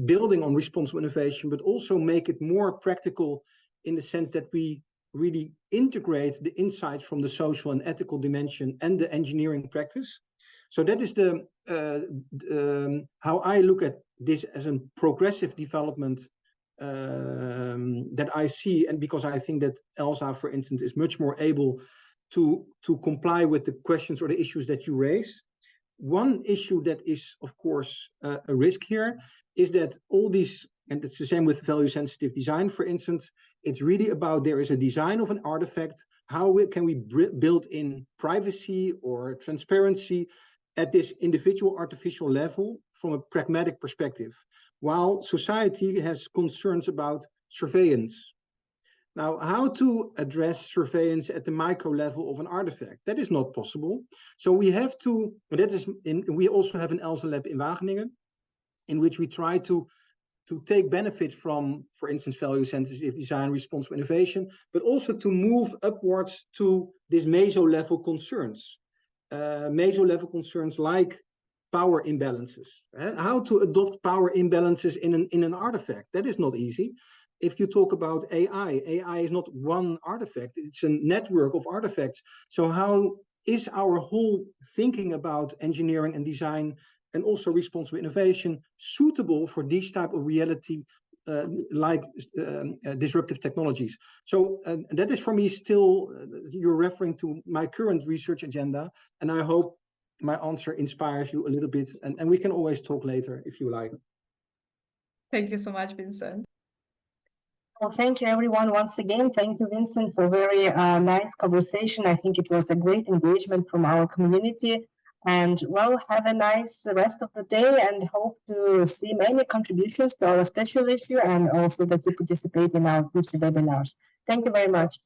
building on responsible innovation, but also make it more practical in the sense that we really integrate the insights from the social and ethical dimension and the engineering practice? So that is how I look at this as a progressive development that I see, and because I think that ELSA, for instance, is much more able to comply with the questions or the issues that you raise. One issue that is, of course, a risk here is that all these, and it's the same with value-sensitive design, for instance, it's really about there is a design of an artifact, how can we build in privacy or transparency at this individual artificial level from a pragmatic perspective, while society has concerns about surveillance. Now, how to address surveillance at the micro level of an artifact? That is not possible. So we have to, we also have an ELSA lab in Wageningen, in which we try to take benefit from, for instance, value-sensitive design, responsible innovation, but also to move upwards to this meso-level concerns. Meso-level concerns like power imbalances. How to adopt power imbalances in an artifact? That is not easy. If you talk about AI is not one artifact, it's a network of artifacts. So how is our whole thinking about engineering and design and also responsible innovation suitable for these type of reality like disruptive technologies? So that is for me still, you're referring to my current research agenda, and I hope my answer inspires you a little bit, and we can always talk later if you like. Thank you so much, Vincent. Well, thank you, everyone. Once again, thank you, Vincent, for a very nice conversation. I think it was a great engagement from our community. And well, have a nice rest of the day, and hope to see many contributions to our special issue, and also that you participate in our future webinars. Thank you very much.